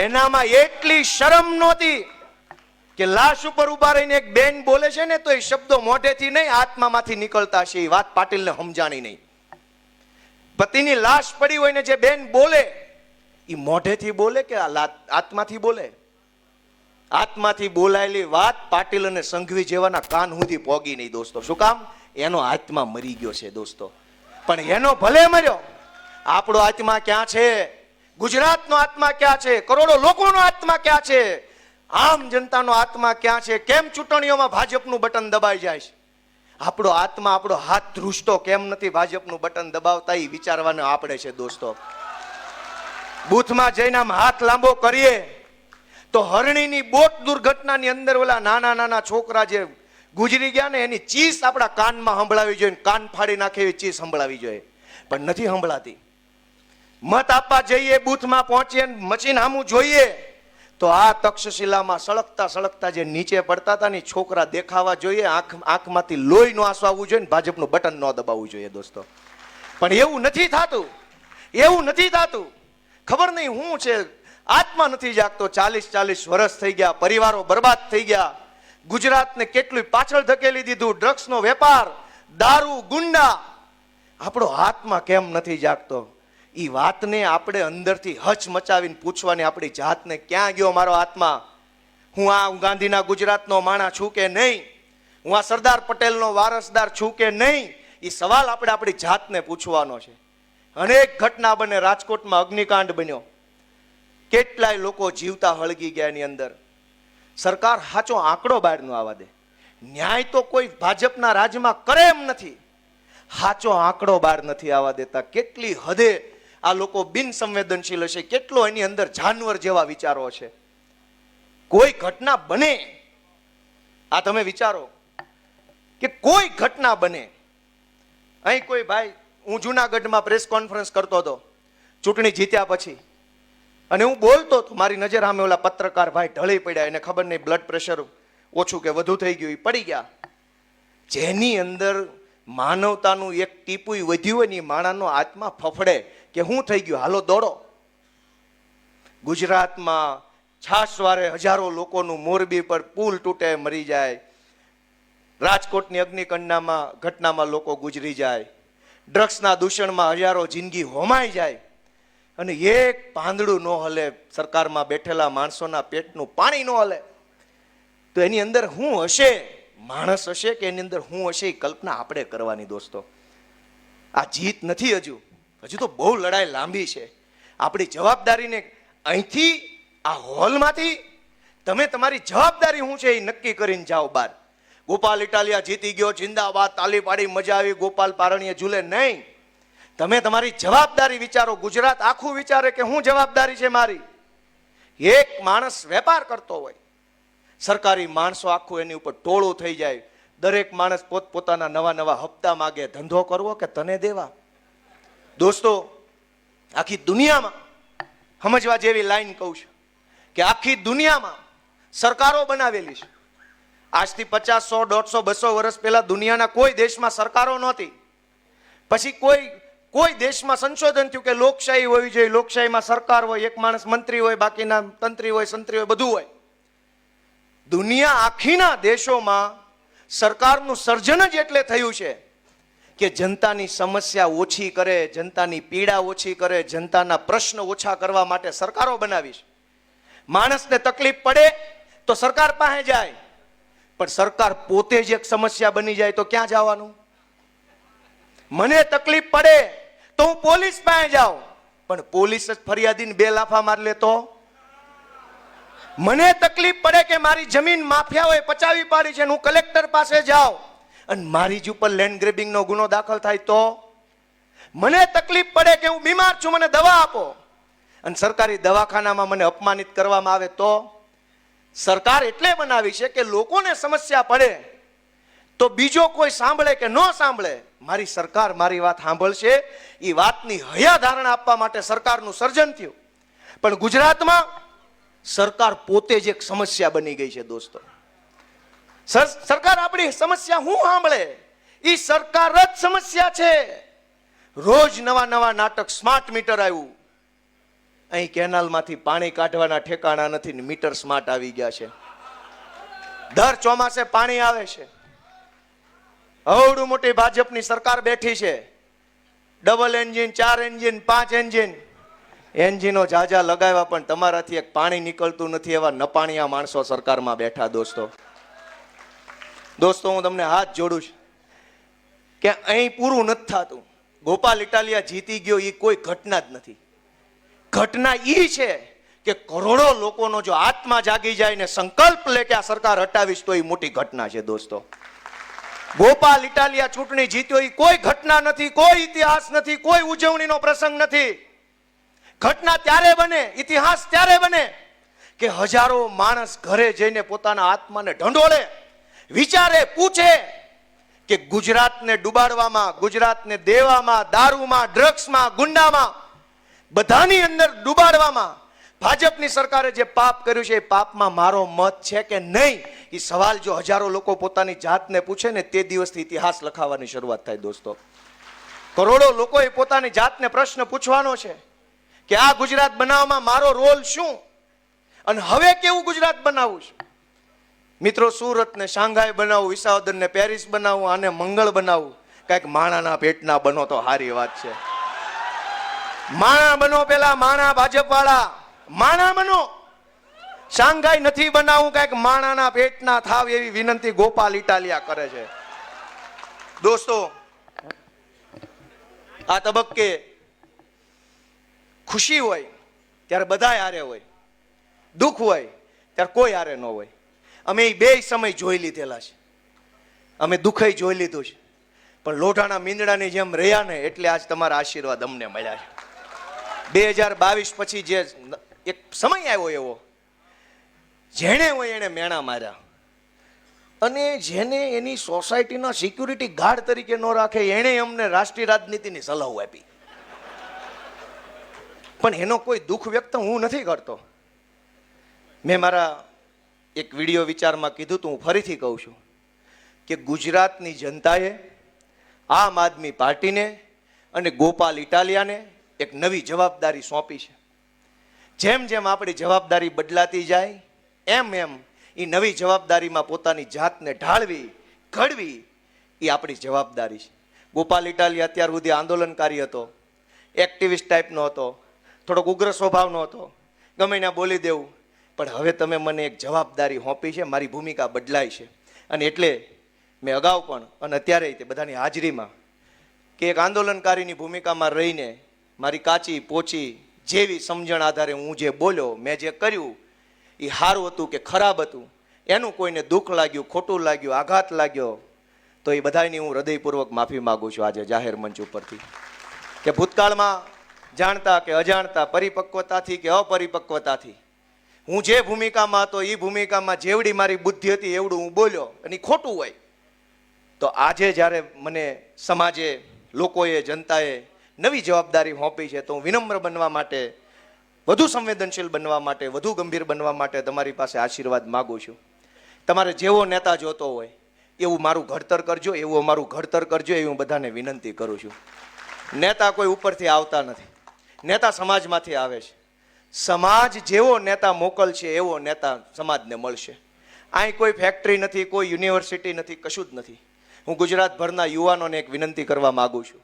એનામાં એટલી શરમ નહોતી કે લાશ ઉપર ઉભા રહીને એક બેન બોલે છે ને તો એ શબ્દો મોઢેથી નહીં આત્મામાંથી નીકળતા છે. એ વાત પાટીલને સમજાણી નહીં. પતિની લાશ પડી હોય ને જે બેન બોલે એ મોઢેથી બોલે કે આત્માથી બોલે? આત્માથી બોલાયેલી વાત પાટીલ અને સંઘવી જેવાના કાન સુધી પોગી નહીં દોસ્તો. શું કામ? એનો આત્મા મરી ગયો છે દોસ્તો. પણ એનો ભલે મર્યો, આપણો આત્મા ક્યાં છે? ગુજરાતનો આત્મા ક્યાં છે? કરોડો લોકોનો આત્મા ક્યાં છે? આમ જનતાનો આત્મા ક્યાં છે? કેમ ચૂંટણીઓમાં ભાજપનું બટન દબાઈ જાય છે? આપણો આત્મા, આપણો હાથ ધ્રુજતો કેમ નથી ભાજપનું બટન દબાવતા? એ વિચારવાનું આપણે છે દોસ્તો. બૂથમાં જઈને આમ હાથ લાંબો કરીએ તો હરણીની બોટ દુર્ઘટનાની અંદર ઓલા નાના નાના છોકરા જે ગુજરી ગયા ને એની ચીસ આપણા કાનમાં સંભળાવી જોઈએ, કાન ફાડી નાખે એવી ચીસ સંભળાવી જોઈએ. પણ નથી સંભળાતી. મત આપવા જઈએ, બૂથમાં પહોંચીએ, મશીન સામું જોઈએ તો આ તક્ષશિલામાં સળગતા સળગતા જે નીચે પડતા હતા ને છોકરા દેખાવા જોઈએ, આંખમાંથી લોહી નો આંસુ આવવું જોઈએ ને ભાજપનું બટન ન દબાવવું જોઈએ દોસ્તો. પણ એવું નથી થતું, એવું નથી થતું. ખબર નહીં શું છે, આત્મા નથી જાગતો. 40 વર્ષ થઈ ગયા, પરિવારો બરબાદ થઈ ગયા, ગુજરાતને કેટલું પાછળ ધકેલી દીધું. ડ્રગ્સનો વેપાર, દારૂ, ગુંડા. આપણો આત્મા કેમ નથી જાગતો? એ વાતને આપણે અંદરથી હચ મચાવીને પૂછવાની આપણી જાતને, ક્યાં ગયો મારો આત્મા? હું ગાંધીના ગુજરાતનો માણસ છું કે નહીં? હું આ સરદાર પટેલનો વારસદાર છું કે નહીં? એ સવાલ આપણે આપણી જાતને પૂછવાનો છે. અનેક ઘટના બને. રાજકોટમાં અગ્નિકાંડ બન્યો, કેટલાય લોકો જીવતા હળગી ગયા. એની અંદર સરકાર સાચો આંકડો બહાર નો આવવા દે. ન્યાય તો કોઈ ભાજપના રાજમાં કરે એમ નથી. સાચો આંકડો બહાર નથી આવવા દેતા. કેટલી હદે આ લોકો બિન સંવેદનશીલ હશે, કેટલો એની અંદર જાનવર જેવા વિચારો છે. કોઈ ઘટના બને, આ તમે વિચારો કે કોઈ ઘટના બને. અહીં કોઈ ભાઈ, હું જુનાગઢમાં પ્રેસ કોન્ફરન્સ કરતો હતો ચૂંટણી જીત્યા પછી, અને હું બોલતો હતો, મારી નજર સામે ઓલા પત્રકાર ભાઈ ઢળી પડ્યા. એને ખબર નહીં બ્લડ પ્રેશર ઓછું કે વધુ થઈ ગયું, એ પડી ગયા. જેની અંદર માનવતાનું એક ટીપું વધ્યું હોય ને, માણાનો આત્મા ફફડે કે શું થઈ ગયું, હાલો દોડો. ગુજરાતમાં છાસવારે હજારો લોકોનું, મોરબી પર પુલ તૂટે મરી જાય, રાજકોટની અગ્નિકાંડમાં ઘટનામાં લોકો ગુજરી જાય, ડ્રગ્સના દૂષણમાં હજારો જિંદગી હોમાઈ જાય, અને એક પાંદડું ન હલે. સરકારમાં બેઠેલા માણસોના પેટનું પાણી ન હલે. તો એની અંદર શું હશે? માણસ હશે કે એની અંદર શું હશે? એ કલ્પના આપણે કરવાની દોસ્તો. આ જીત નથી, હજુ તો બહુ લડાઈ લાંબી છે. આપણી જવાબદારીને અહીંથી આ હોલમાંથી તમે તમારી જવાબદારી શું છે એ નક્કી કરીને જાઓ બહાર. ગોપાલ ઇટાલિયા જીતી ગયો, જિંદાબાદ, તાલી પાડી, મજા આવી, ગોપાલ પારણીએ ઝૂલે નહીં. તમે તમારી જવાબદારી વિચારો. ગુજરાત આખું વિચારે કે શું જવાબદારી છે મારી. એક માણસ વેપાર કરતો હોય, સરકારી માણસો આખું એની ઉપર ટોળું થઈ જાય. દરેક માણસ પોતપોતાના નવા હપ્તા માગે. ધંધો કરવો કે તને દેવા? દોસ્તો, આખી દુનિયામાં સમજવા જેવી લાઈન કહું છું કે આખી દુનિયામાં સરકારો બનાવેલી છે. આજથી 50, 100, 150, 200 વર્ષ પહેલા દુનિયાના કોઈ દેશમાં સરકારો નહોતી. પછી કોઈ દેશમાં સંશોધન થયું કે લોકશાહી હોવી જોઈએ, લોકશાહીમાં સરકાર હોય, એક માણસ મંત્રી હોય, બાકીના તંત્રી હોય, સંત્રી હોય, બધું હોય. દુનિયા આખીના દેશોમાં સરકારનું સર્જન જ એટલે થયું છે કે જનતાની સમસ્યા ઓછી કરે, જનતાની પીડા ઓછી કરે, જનતાના પ્રશ્ન ઓછા કરવા માટે સરકારો બનાવી છે. માણસને તકલીફ પડે તો સરકાર પાસે જાય, પણ સરકાર પોતે જ એક સમસ્યા બની જાય તો ક્યાં જવાનું? મને તકલીફ પડે તો હું પોલીસ પાસે જાઉં, પણ પોલીસ જ ફરિયાદીને 2 લાફા માર લે તો? મને તકલીફ પડે કે મારી જમીન માફિયાઓએ પચાવી પાડી છે, હું કલેક્ટર પાસે જાઉં અને મારી જ ઉપર લેન્ડ ગ્રેબિંગનો ગુનો દાખલ થાય તો? મને તકલીફ પડે કે હું બીમાર છું, મને દવા આપો, અને સરકારી દવાખાનામાં મને અપમાનિત કરવામાં આવે તો? સરકાર એટલે બનાવી છે કે લોકોને સમસ્યા પડે તો બીજો કોઈ સાંભળે કે ન સાંભળે, મારી સરકાર મારી વાત સાંભળશે, એ વાતની હયા ધારણા આપવા માટે સરકારનું સર્જન થયું. પણ ગુજરાતમાં સરકાર પોતે જ એક સમસ્યા બની ગઈ છે દોસ્તો. સરકાર આપણી સમસ્યા હું સાંભળે? એ સરકાર જ સમસ્યા છે. રોજ નવા નાટક. સ્માર્ટ મીટર આવ્યું, અહીં કેનાલમાંથી પાણી કાઢવાના ઠેકાણા નથી ને મીટર સ્માર્ટ આવી ગયા છે. દર ચોમાસે પાણી આવે છે. અવડું મોટી ભાજપની સરકાર બેઠી છે. ડબલ એન્જિન, 4 એન્જિન, 5 એન્જિન, એન્જિનો જાજા લગાવ્યા, પણ તમારાથી એક પાણી નીકળતું નથી એવા નપાણિયા માણસો સરકારમાં બેઠા. દોસ્તો હું તમને હાથ જોડું છું કે અહીં પૂરું નથી થતું. ગોપાલ ઇટાલિયા જીતી ગયો એ કોઈ ઘટના જ નથી. ઘટના એ છે કે કરોડો લોકોનો જો આત્મા જાગી જાય ને સંકલ્પ લે કે આ સરકાર હટાવીશ તો એ મોટી ઘટના છે દોસ્તો. ગોપાલ ઇટાલિયા ચૂંટણી જીત્યો એ કોઈ ઘટના નથી, કોઈ ઇતિહાસ નથી, કોઈ ઉજવણીનો પ્રસંગ નથી. ઘટના ત્યારે બને, ઇતિહાસ ત્યારે બને કે હજારો માણસ ઘરે જઈને પોતાના આત્માને ઢંઢોળે, વિચારે, પૂછે કે ગુજરાતને ડૂબાડવામાં, ગુજરાતને દેવામાં, દારૂમાં, ડ્રગ્સમાં, ગુંડામાં, બધાની અંદર ડૂબાડવામાં ભાજપની સરકારે જે પાપ કર્યું છે એ પાપમાં મારો મત છે કે નહીં, એ સવાલ જો હજારો લોકો પોતાની જાતને પૂછે ને તે દિવસથી ઇતિહાસ લખાવવાની શરૂઆત થાય દોસ્તો. કરોડો લોકોએ પોતાની જાતને પ્રશ્ન પૂછવાનો છે કે આ ગુજરાત બનાવવામાં મારો રોલ શું અને હવે કેવું ગુજરાત બનાવવું છે. મિત્રો, સુરત ને શાંઘાઈ બનાવવું, વિસાવદર ને પેરિસ બનાવવું, આને મંગળ બનાવવું, કઈક માણાના પેટના બનો તો સારી વાત છે. માણા બનો, પેલા માણા ભાજપ વાળા માણા બનો. શાંઘાઈ નથી બનાવવું, કઈક માણાના પેટના થાવ એવી વિનંતી ગોપાલ ઇટાલિયા કરે છે. દોસ્તો, આ તબક્કે ખુશી હોય ત્યારે બધા હારે હોય, દુઃખ હોય ત્યારે કોઈ હારે ન હોય. અમે એ બે સમય જોઈ લીધેલા છે. અમે દુઃખય જોઈ લીધું છે, પણ લોઢાના મીંદડાની જેમ રહ્યા ને એટલે આજ તમારા આશીર્વાદ અમને મળ્યા છે. 2022 પછી જે એક સમય આવ્યો એવો, જેણે હોય એને મેણા માર્યા અને જેને એની સોસાયટીના સિક્યુરિટી ગાર્ડ તરીકે ન રાખે એણે અમને રાષ્ટ્રીય રાજનીતિની સલાહ આપી. પણ એનો કોઈ દુઃખ વ્યક્ત હું નથી કરતો. મેં મારા એક વિડીયો વિચારમાં કીધું તું, હું ફરીથી કહું છું કે ગુજરાતની જનતાએ આમ આદમી પાર્ટીને અને ગોપાલ ઇટાલિયાને એક નવી જવાબદારી સોંપી છે. જેમ જેમ આપણી જવાબદારી બદલાતી જાય એમ એમ એ નવી જવાબદારીમાં પોતાની જાતને ઢાળવી, ઘડવી એ આપણી જવાબદારી છે. ગોપાલ ઇટાલિયા અત્યાર સુધી આંદોલનકારી હતો, એક્ટિવિસ્ટ ટાઈપનો હતો, થોડોક ઉગ્ર સ્વભાવનો હતો, ગમે ત્યાં બોલી દેવું. પણ હવે તમે મને એક જવાબદારી સોંપી છે, મારી ભૂમિકા બદલાઈ છે. અને એટલે મેં અગાઉ પણ અને અત્યારે તે બધાની હાજરીમાં કે એક આંદોલનકારીની ભૂમિકામાં રહીને મારી કાચી પોચી જેવી સમજણ આધારે હું જે બોલ્યો, મેં જે કર્યું એ સારું હતું કે ખરાબ હતું, એનું કોઈને દુઃખ લાગ્યું, ખોટું લાગ્યું, આઘાત લાગ્યો તો એ બધાની હું હૃદયપૂર્વક માફી માગું છું આજે જાહેર મંચ ઉપરથી. કે ભૂતકાળમાં જાણતા કે અજાણતા, પરિપક્વતાથી કે અપરિપક્વતાથી હું જે ભૂમિકામાં હતો એ ભૂમિકામાં જેવડી મારી બુદ્ધિ હતી એવડું હું બોલ્યો અને ખોટું હોય તો આજે જ્યારે મને સમાજે, લોકોએ, જનતાએ નવી જવાબદારી સોંપી છે તો હું વિનમ્ર બનવા માટે, વધુ સંવેદનશીલ બનવા માટે, વધુ ગંભીર બનવા માટે તમારી પાસે આશીર્વાદ માગું છું. તમારે જેવો નેતા જોતો હોય એવું મારું ઘડતર કરજો, એવું અમારું ઘડતર કરજો, એવી હું બધાને વિનંતી કરું છું. નેતા કોઈ ઉપરથી આવતા નથી, નેતા સમાજમાંથી આવે છે. સમાજ જેવો નેતા મોકલશે એવો નેતા સમાજને મળશે. અહીં કોઈ ફેક્ટરી નથી, કોઈ યુનિવર્સિટી નથી, કશું જ નથી. હું ગુજરાતભરના યુવાનોને એક વિનંતી કરવા માગું છું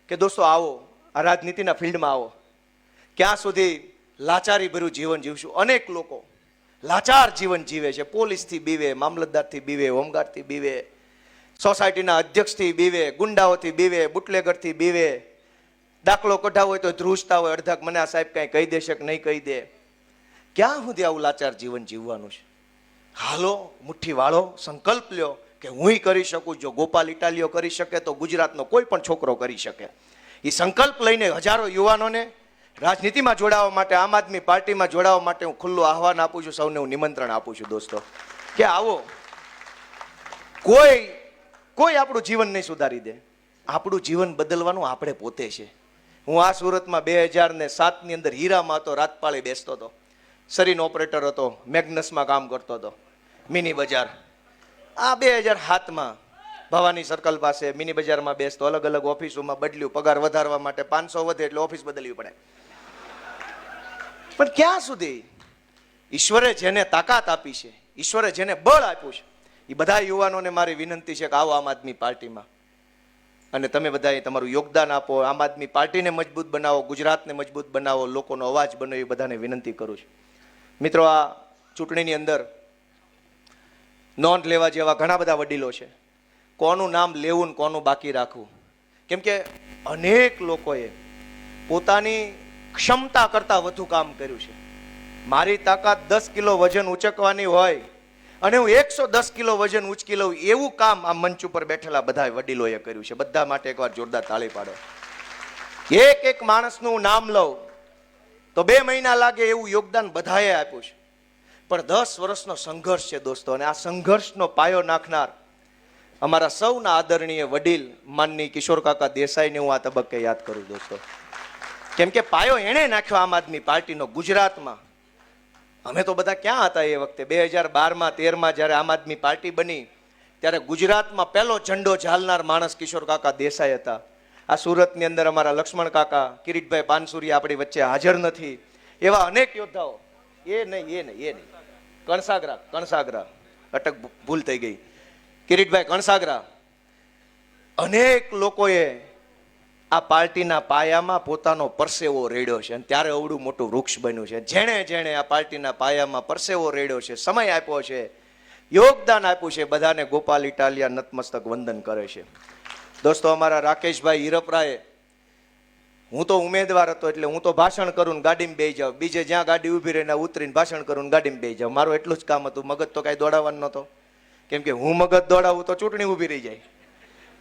કે દોસ્તો આવો, આ રાજનીતિના ફિલ્ડમાં આવો. ક્યાં સુધી લાચારી ભર્યું જીવન જીવશું? અનેક લોકો લાચાર જીવન જીવે છે. પોલીસથી બીવે, મામલતદારથી બીવે, હોમગાર્ડથી બીવે, સોસાયટીના અધ્યક્ષથી બીવે, ગુંડાઓથી બીવે, બુટલેગરથી બીવે. દાખલો કઢાવો હોય તો ધ્રુજતા હોય અડધાક, મને આ સાહેબ કાંઈ કહી દેશે કે નહીં કહી દે. ક્યાં સુધી આવું લાચાર જીવન જીવવાનું છે? હાલો, મુઠ્ઠી વાળો, સંકલ્પ લ્યો કે હું કરી શકું. જો ગોપાલ ઇટાલિયો કરી શકે તો ગુજરાતનો કોઈ પણ છોકરો કરી શકે. એ સંકલ્પ લઈને હજારો યુવાનોને રાજનીતિમાં જોડાવા માટે, આમ આદમી પાર્ટીમાં જોડાવા માટે હું ખુલ્લું આહવાન આપું છું. સૌને હું નિમંત્રણ આપું છું દોસ્તો કે આવો. કોઈ આપણું જીવન નહીં સુધારી દે. આપણું જીવન બદલવાનું આપણે પોતે છે. હું આ સુરતમાં 2007ની અંદર હીરામાં હતો, રાતપાળી બેસતો હતો, સરીન ઓપરેટર હતો, મેગ્નસમાં કામ કરતો હતો, મિની બજાર. આ 2007માં ભવાની સર્કલ પાસે મિની બજારમાં બેસતો, અલગ અલગ ઓફિસોમાં બદલ્યું, પગાર વધારવા માટે 500 વધે એટલે ઓફિસ બદલવી પડે. પણ ક્યાં સુધી? ઈશ્વરે જેને તાકાત આપી છે, ઈશ્વરે જેને બળ આપ્યું છે, એ બધા યુવાનોને મારી વિનંતી છે કે આવો આમ આદમી પાર્ટીમાં અને તમે બધાએ તમારું યોગદાન આપો. આમ આદમી પાર્ટીને મજબૂત બનાવો, ગુજરાતને મજબૂત બનાવો, લોકોનો અવાજ બનો, એ બધાને વિનંતી કરું છું. મિત્રો, આ ચૂંટણીની અંદર નોંધ લેવા જેવા ઘણા બધા વડીલો છે. કોનું નામ લેવું ને કોનું બાકી રાખવું, કેમ કે અનેક લોકોએ પોતાની ક્ષમતા કરતાં વધુ કામ કર્યું છે. મારી તાકાત 10 કિલો વજન ઉચકવાની હોય અને હું 110 કિલો વજન ઉચકી લઉં એવું કામ આ મંચ ઉપર બેઠેલા બધા વડીલોએ કર્યું છે. બધા માટે એકવાર જોરદાર તાળી પાડો. એક એક માણસનું નામ લઉં તો 2 મહિના લાગે એવું યોગદાન બધાએ આપ્યું છે. પણ 10 વર્ષનો સંઘર્ષ છે દોસ્તો, અને આ સંઘર્ષનો પાયો નાખનાર અમારા સૌના આદરણીય વડીલ માનની કિશોર કાકા દેસાઈને હું આ તબક્કે યાદ કરું દોસ્તો, કેમ કે પાયો એણે નાખ્યો આમ આદમી પાર્ટીનો ગુજરાતમાં. અમે તો બધા ક્યાં હતા એ વખતે 2012માં 13માં જ્યારે આમ આદમી પાર્ટી બની ત્યારે ગુજરાતમાં પહેલો ઝંડો ઝાલનાર માણસ કિશોર કાકા દેસાઈ હતા. આ સુરતની અંદર અમારા લક્ષ્મણ કાકા, કિરીટભાઈ પાનસુરિયા આપણી વચ્ચે હાજર નથી, એવા અનેક યોદ્ધાઓ. એ નહીં કણસાગરા અટક ભૂલ થઈ ગઈ, કિરીટભાઈ કણસાગરા, અનેક લોકોએ આ પાર્ટીના પાયામાં પોતાનો પરસેવો રેડ્યો છે અને ત્યારે અવડું મોટું વૃક્ષ બન્યું છે. જેણે જેણે આ પાર્ટીના પાયામાં પરસેવો રેડ્યો છે, સમય આપ્યો છે, યોગદાન આપ્યું છે, બધાને ગોપાલ ઇટાલિયા નતમસ્તક વંદન કરે છે. દોસ્તો, અમારા રાકેશભાઈ હિરપરાએ, હું તો ઉમેદવાર હતો એટલે હું તો ભાષણ કરું ને ગાડીમાં બેસી જાઉં, બીજે જ્યાં ગાડી ઊભી રહીને ઉતરીને ભાષણ કરું ને ગાડીમાં બેસી જાઉં. મારું એટલું જ કામ હતું, મગજ તો કાંઈ દોડાવવાનું નહોતો, કેમ કે હું મગજ દોડાવું તો ચૂંટણી ઊભી રહી જાય.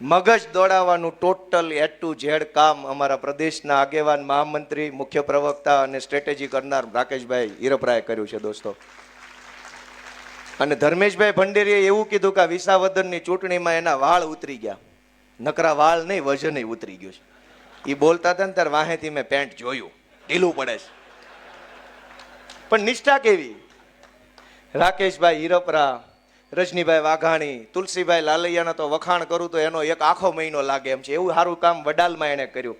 મગજ દોડાવવાનું ટોટલ A to Z કામ અમારા પ્રદેશના આગેવાન, મહામંત્રી, મુખ્ય પ્રવક્તા અને સ્ટ્રેટેજી કરનાર રાકેશભાઈ હિરપરાએ કર્યું છે દોસ્તો. અને ધર્મેશભાઈ ભંડેરીએ એવું કીધું કે વિસાવદરની ચૂંટણીમાં એના વાળ ઉતરી ગયા. નકરા વાળ નહીં, વજન ઉતરી ગયું છે. એ બોલતા હતા ને ત્યારે વાહેથી મેં પેન્ટ જોયું, ઢીલું પડે છે. પણ નિષ્ઠા કેવી! રાકેશભાઈ હિરપરા, રજનીભાઈ વાઘાણી, તુલસીભાઈ લાલૈયાના તો વખાણ કરું તો એનો એક આખો મહિનો લાગે એમ છે. એવું સારું કામ વડાલમાં એણે કર્યું.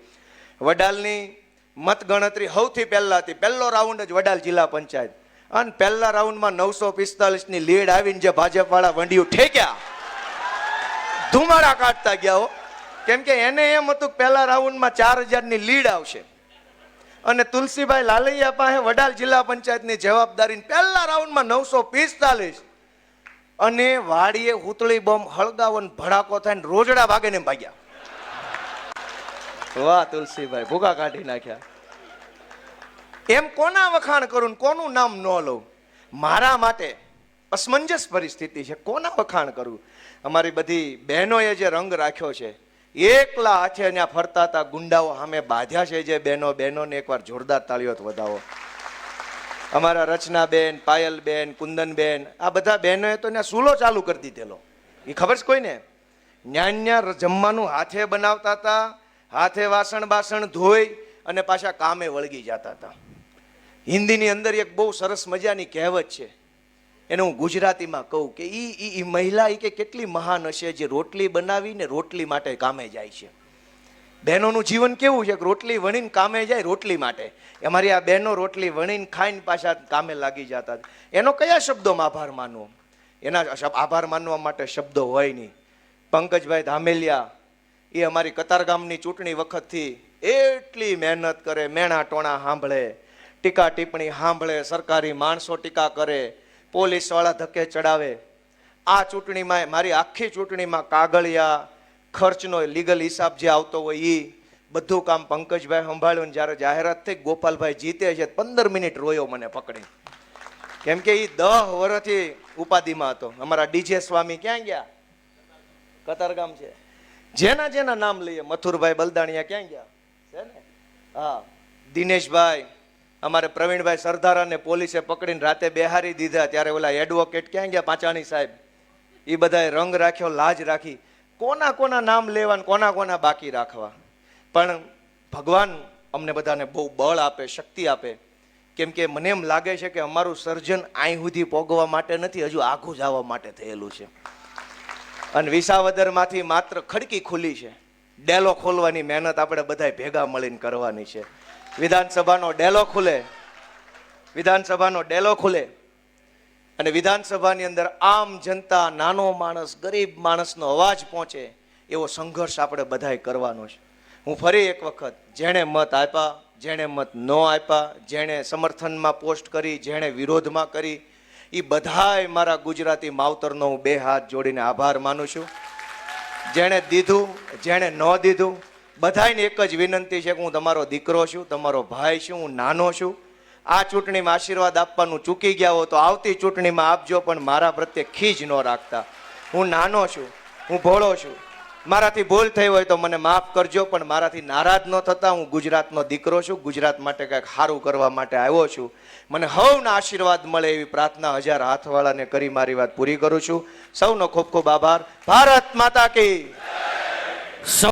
વડાલની મતગણતરી સૌથી પહેલા હતી, પહેલો રાઉન્ડ જ વડાલ જિલ્લા પંચાયત, અને પહેલા રાઉન્ડમાં 945ની લીડ આવીને જે ભાજપ વાળા વંડિયું ઠેક્યા, ધુમાડા કાઢતા ગયા હો. કેમ કે એને એમ હતું કે પહેલા રાઉન્ડમાં 4000ની લીડ આવશે, અને તુલસીભાઈ લાલૈયા પાસે વડાલ જિલ્લા પંચાયતની જવાબદારી પહેલા રાઉન્ડમાં 945, અને વાડીએ હુતળી બોમ્બ હળગાવો ને ભડાકો થાય ને રોજડા ભાગે ને ભાગ્યા. વાહ તુલસીભાઈ, ભૂકા કાઢી નાખ્યા. એમ કોના વખાણ કરું ને કોનું નામ ન લઉં? મારા માટે અસમંજસ પરિસ્થિતિ છે, કોના વખાણ કરું? અમારી બધી બહેનોએ જે રંગ રાખ્યો છે, એકલા હાથે ત્યાં ફરતા હતા ગુંડાઓ સામે બાંધ્યા છે જે બહેનોને એકવાર જોરદાર તાળીઓથી વધાવો. અમારા રચનાબેન, પાયલબેન, કુંદનબેન, આ બધા બહેનોએ તો ત્યાં સૂલો ચાલુ કરી દીધેલો. એ ખબર છે કોઈને? ન્યા જમવાનું હાથે બનાવતા હતા, હાથે વાસણ ધોઈ અને પાછા કામે વળગી જતા હતા. હિન્દીની અંદર એક બહુ સરસ મજાની કહેવત છે, એને હું ગુજરાતીમાં કહું કે ઈ મહિલા કે કેટલી મહાન હશે જે રોટલી બનાવીને રોટલી માટે કામે જાય છે. બહેનોનું જીવન કેવું છે કે રોટલી વણીને કામે જાય રોટલી માટે. અમારી આ બહેનો રોટલી વણીને ખાઈને પાછા કામે લાગી જતા. એનો કયા શબ્દોમાં આભાર માનવો? એના આભાર માનવા માટે શબ્દો હોય નહીં. પંકજભાઈ ધામેલિયા, એ અમારી કતારગામની ચૂંટણી વખતથી એટલી મહેનત કરે, મેણા ટોણા સાંભળે, ટીકા ટિપ્પણી સાંભળે, સરકારી માણસો ટીકા કરે, પોલીસ વાળા ધક્કે ચડાવે. આ ચૂંટણીમાં, મારી આખી ચૂંટણીમાં કાગળિયા, ખર્ચનો લીગલ હિસાબ જે આવતો હોય એ બધું કામ પંકજભાઈ સંભાળ્યું. જ્યારે જાહેરાત થઈ ગોપાલભાઈ જીતે છે 15 મિનિટ રોયો મને પકડી, કેમ કે એ 10 વર્ષથી ઉપાધિમાં હતો. અમારા ડીજે સ્વામી ક્યાં ગયા? કતારગામ છે. જેના જેના નામ લઈએ, મથુરભાઈ બલદાણિયા ક્યાં ગયા છે ને? હા, દિનેશભાઈ, અમારે પ્રવીણભાઈ સરદારાને પોલીસે પકડીને રાતે બેહારી દીધા, ત્યારે ઓલા એડવોકેટ ક્યાં ગયા? પાંચાણી સાહેબ. એ બધાએ રંગ રાખ્યો, લાજ રાખી. કોના કોના નામ લેવા, કોના કોના બાકી રાખવા? પણ ભગવાન અમને બધાને બહુ બળ આપે, શક્તિ આપે. કેમ કે મને એમ લાગે છે કે અમારું સર્જન અહીં સુધી પોગવા માટે નથી, હજુ આઘું જવા માટે થયેલું છે. અને વિસાવદરમાંથી માત્ર ખડકી ખુલી છે. ડેલો ખોલવાની મહેનત આપણે બધા ભેગા મળીને કરવાની છે. વિધાનસભાનો ડેલો ખુલે અને વિધાનસભાની અંદર આમ જનતા, નાનો માણસ, ગરીબ માણસનો અવાજ પહોંચે એવો સંઘર્ષ આપણે બધાએ કરવાનો છે. હું ફરી એક વખત, જેણે મત આપ્યા, જેણે મત ન આપ્યા, જેણે સમર્થનમાં પોસ્ટ કરી, જેણે વિરોધમાં કરી, એ બધાય મારા ગુજરાતી માવતરનો હું 2 હાથ જોડીને આભાર માનું છું. જેણે દીધું, જેણે ન દીધું, બધાને એક જ વિનંતી છે કે હું તમારો દીકરો છું, તમારો ભાઈ છું, હું નાનો છું. આ ચૂંટણીમાં આશીર્વાદ આપવાનું ચૂકી ગયા હો તો આવતી ચૂંટણીમાં આપજો, પણ મારા પ્રત્યે ખીજ ન રાખતા. હું નાનો છું, હું ભોળો છું, મારાથી ભૂલ થઈ હોય તો મને માફ કરજો, પણ મારાથી નારાજ ન થતા. હું ગુજરાતનો દીકરો છું, ગુજરાત માટે કંઈક સારું કરવા માટે આવ્યો છું. મને હવના આશીર્વાદ મળે એવી પ્રાર્થના 1000 હાથવાળાને કરી મારી વાત પૂરી કરું છું. સૌનો ખૂબ ખૂબ આભાર. ભારત માતા કી.